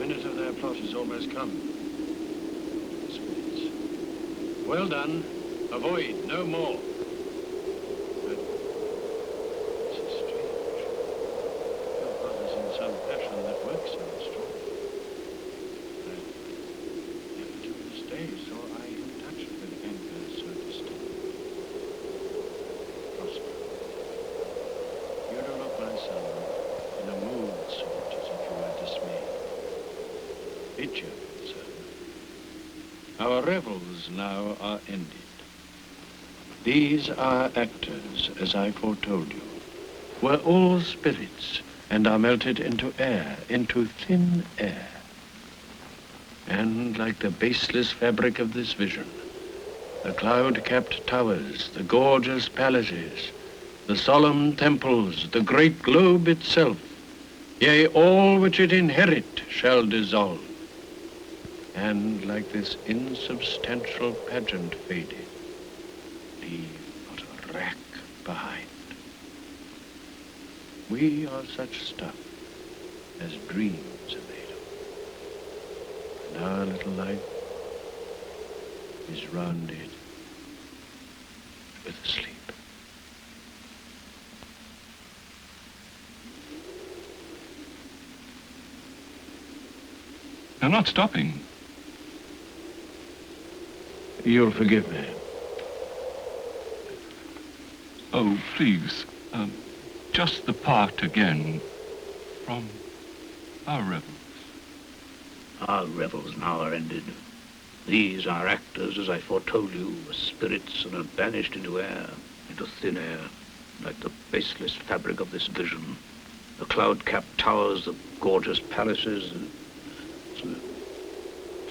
minute of their plot is almost come. Spirits. Well done. Avoid no more. But this is strange. Your father's in some passion that works so strong. I never to this day saw I him touched with anger so distinct. Prosper. You do look, my son, in a mood sort as if you were dismayed. Be cheerful, sir. Our revels now are ended. These are actors, as I foretold you. We're all spirits, and are melted into air, into thin air. And like the baseless fabric of this vision, the cloud-capped towers, the gorgeous palaces, the solemn temples, the great globe itself, yea, all which it inherit shall dissolve. And like this insubstantial pageant faded, leave but a wrack behind. We are such stuff as dreams are made of. And our little life is rounded with sleep. You're not stopping. You'll forgive me. Oh, please. Just the part again from our revels. Our revels now are ended. These are actors, as I foretold you, spirits and are banished into air, into thin air, like the baseless fabric of this vision. The cloud-capped towers, the gorgeous palaces, the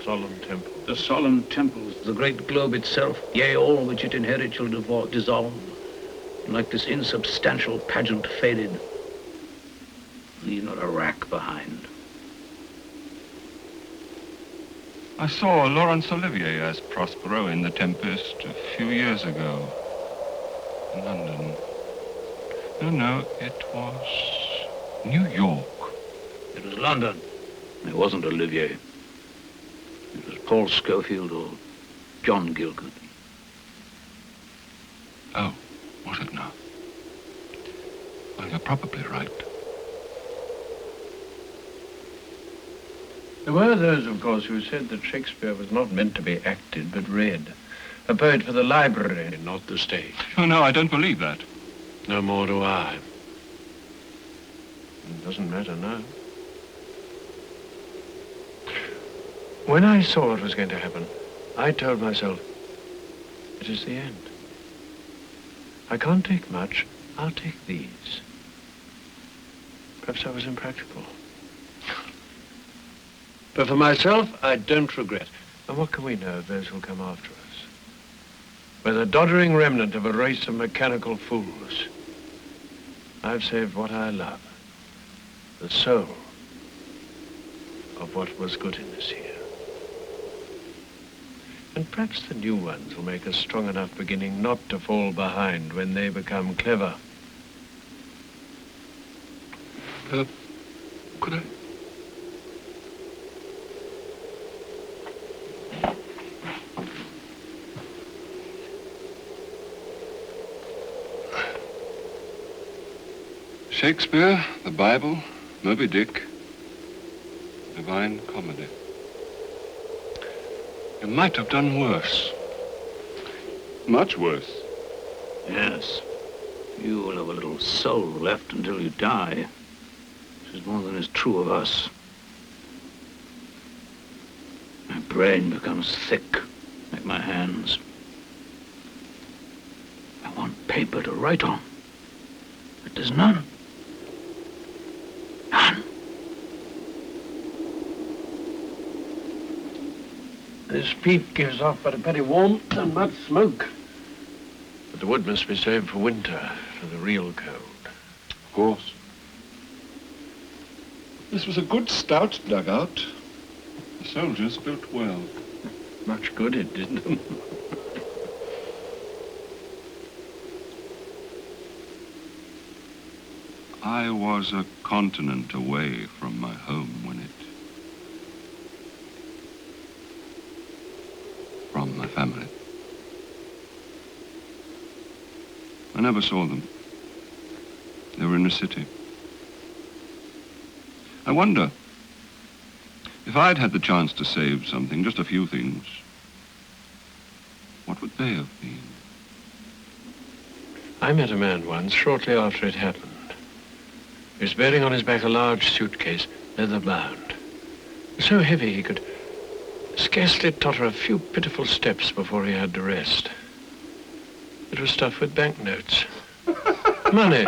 solemn temples. The solemn temples, the great globe itself, yea, all which it inherits shall dissolve. And like this insubstantial pageant faded, leave not a rack behind. I saw Laurence Olivier as Prospero in The Tempest a few years ago in London. No, it was New York. It was London. It wasn't Olivier. It was Paul Schofield or John Gielgud. Oh, was it now? Well, you're probably right. There were those, of course, who said that Shakespeare was not meant to be acted, but read. A poet for the library, not the stage. Oh, no, I don't believe that. No more do I. It doesn't matter now. When I saw what was going to happen, I told myself, it is the end. I can't take much. I'll take these. Perhaps I was impractical. But for myself, I don't regret. And what can we know of those who'll come after us? We're the doddering remnant of a race of mechanical fools. I've saved what I love, the soul of what was good in this here. And perhaps the new ones will make a strong enough beginning not to fall behind when they become clever. Could I? Shakespeare, the Bible, Moby Dick, Divine Comedy. You might have done worse. Much worse. Yes. You will have a little soul left until you die. Which is more than is true of us. My brain becomes thick, like my hands. I want paper to write on. But there's none. None. This peat gives off but a petty warmth and much smoke. But the wood must be saved for winter, for the real cold. Of course. This was a good stout dugout. The soldiers built well. Much good it did them. I was a continent away from my home when it family. I never saw them. They were in the city. I wonder if I'd had the chance to save something, just a few things, what would they have been? I met a man once, shortly after it happened. He was bearing on his back a large suitcase, leather-bound. So heavy he could scarcely totter a few pitiful steps before he had to rest. It was stuffed with banknotes. Money.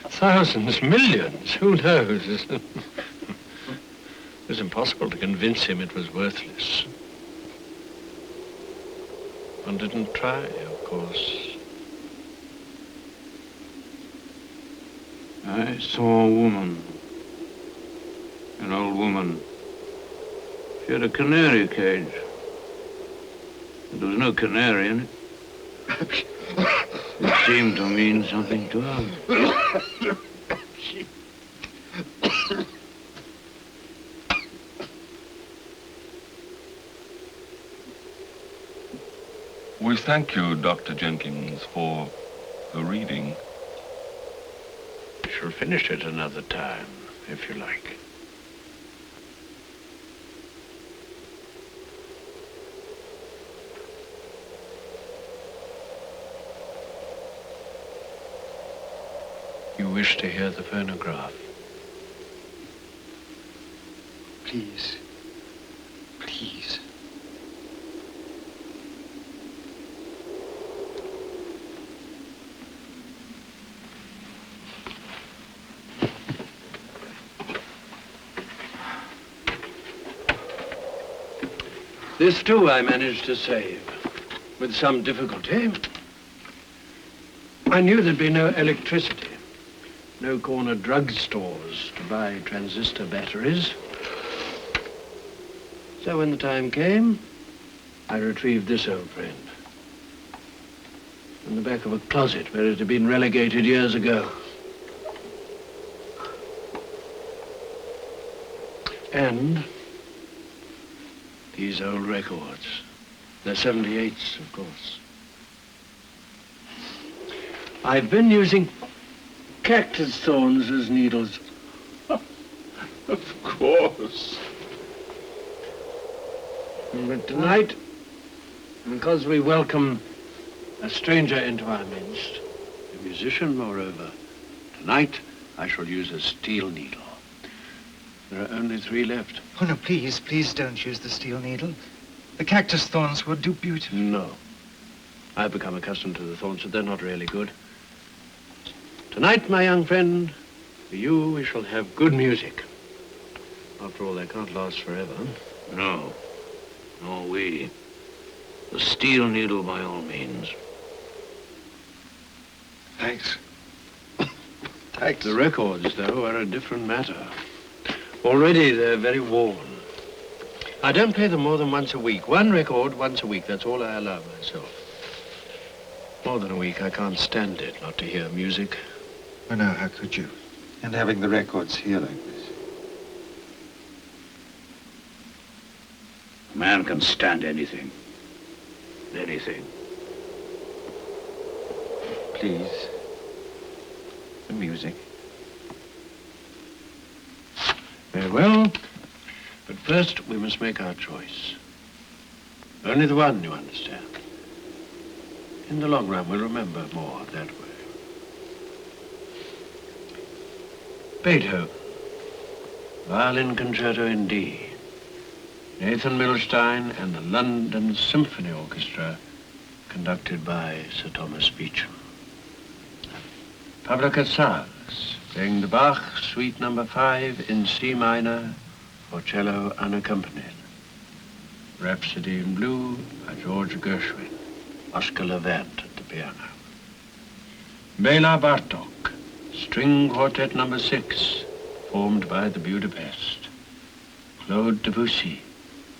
Thousands, millions, who knows? It was impossible to convince him it was worthless. One didn't try, of course. I saw a woman, an old woman. She had a canary cage. There was no canary in it. It seemed to mean something to her. We thank you, Dr. Jenkins, for the reading. We shall finish it another time, if you like. You wish to hear the phonograph? Please. Please. This, too, I managed to save, with some difficulty. I knew there'd be no electricity, no corner drugstores to buy transistor batteries. So when the time came, I retrieved this old friend in the back of a closet where it had been relegated years ago. And these old records. They're 78s, of course. I've been using cactus thorns as needles. Of course. But tonight, because we welcome a stranger into our midst, a musician, moreover, tonight I shall use a steel needle. There are only 3 left. Oh, no, please, please don't use the steel needle. The cactus thorns will do beautifully. No. I've become accustomed to the thorns, but they're not really good. Tonight, my young friend, for you, we shall have good music. After all, they can't last forever. No. No, we. The steel needle by all means. Thanks. Thanks. The records, though, are a different matter. Already they're very worn. I don't play them more than once a week. 1 record once a week, that's all I allow myself. More than a week, I can't stand it, not to hear music. Oh, no, how could you? And having the records here like this. A man can stand anything. Anything. Please. The music. Very well. But first, we must make our choice. Only the one, you understand. In the long run, we'll remember more that way. Beethoven, Violin Concerto in D. Nathan Milstein and the London Symphony Orchestra, conducted by Sir Thomas Beecham. Pablo Casals, playing the Bach Suite No. 5 in C minor for cello unaccompanied. Rhapsody in Blue by George Gershwin. Oscar Levant at the piano. Bela Bartok, String Quartet No. 6, formed by the Budapest. Claude Debussy,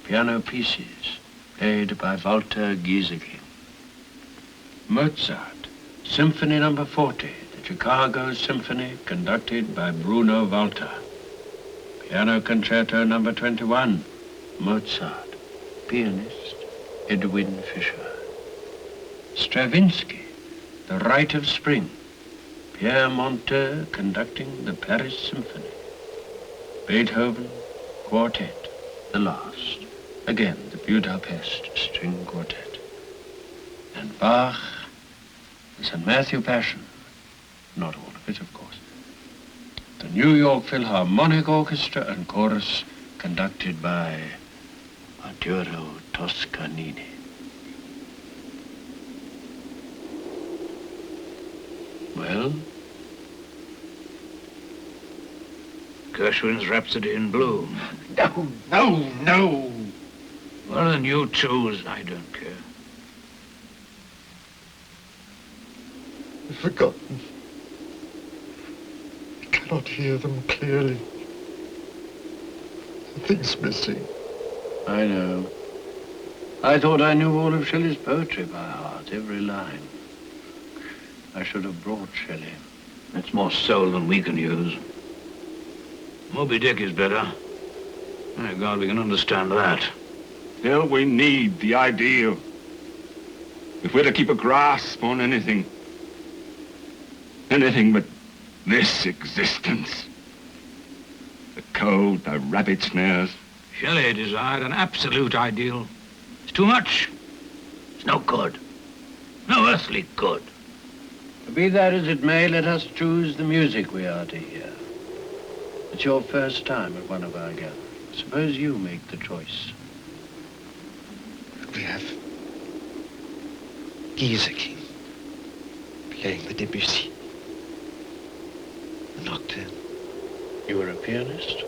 piano pieces, played by Walter Giesecke. Mozart, Symphony No. 40, the Chicago Symphony, conducted by Bruno Walter. Piano Concerto No. 21, Mozart, pianist, Edwin Fischer. Stravinsky, The Rite of Spring. Pierre Monteux conducting the Paris Symphony. Beethoven, Quartet, the last. Again, the Budapest String Quartet. And Bach, the St. Matthew Passion. Not all of it, of course. The New York Philharmonic Orchestra and Chorus conducted by Arturo Toscanini. Well? Gershwin's Rhapsody in Blue. No, no, no. Well, then you choose. I don't care. I've forgotten. I cannot hear them clearly. Something's missing. I know. I thought I knew all of Shelley's poetry by heart, every line. I should have brought Shelley. That's more soul than we can use. Moby Dick is better. My God, we can understand that. Still, we need the ideal. If we're to keep a grasp on anything but this existence. The cold, the rabbit snares. Shelley desired an absolute ideal. It's too much. It's no good. No earthly good. Be that as it may, let us choose the music we are to hear. It's your first time at one of our gatherings. Suppose you make the choice. We have Gieseking playing the Debussy, the Nocturne. You were a pianist?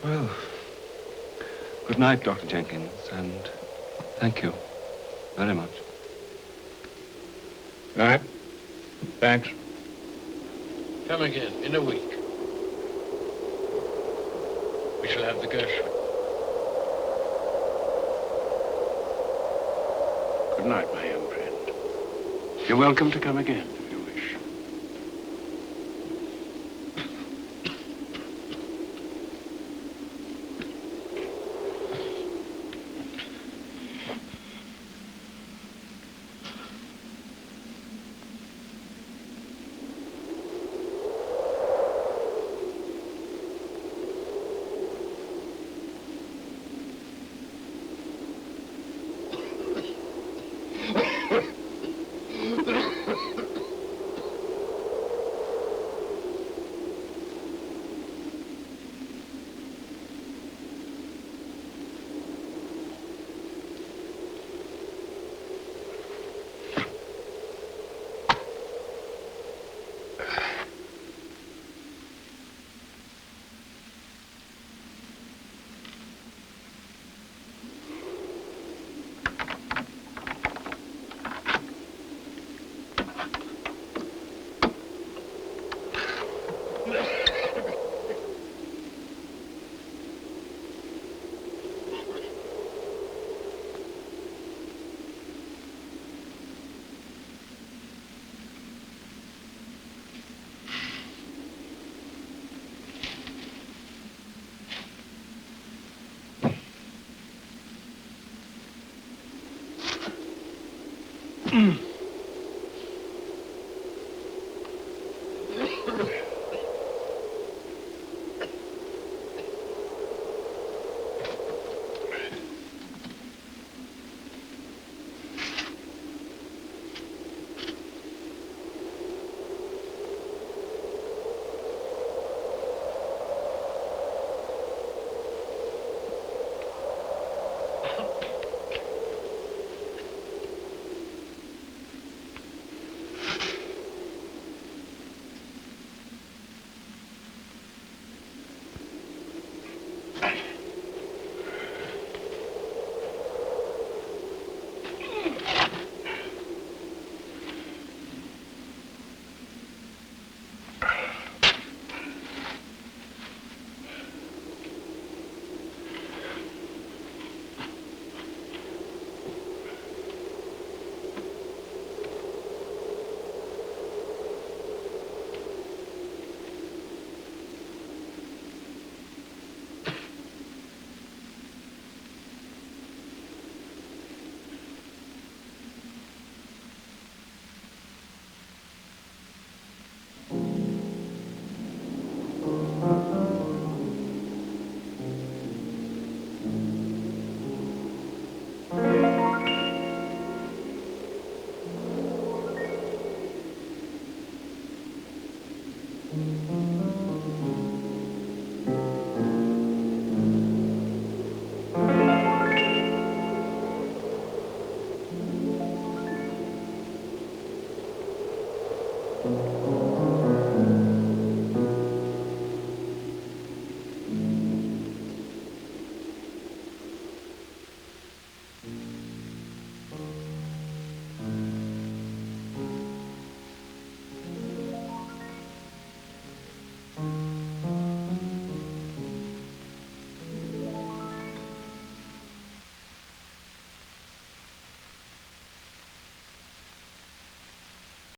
Well, good night, Dr. Jenkins, and thank you very much. All right. Thanks. Come again in a week. We shall have the Gershwin. Good night, my young friend. You're welcome to come again if you wish.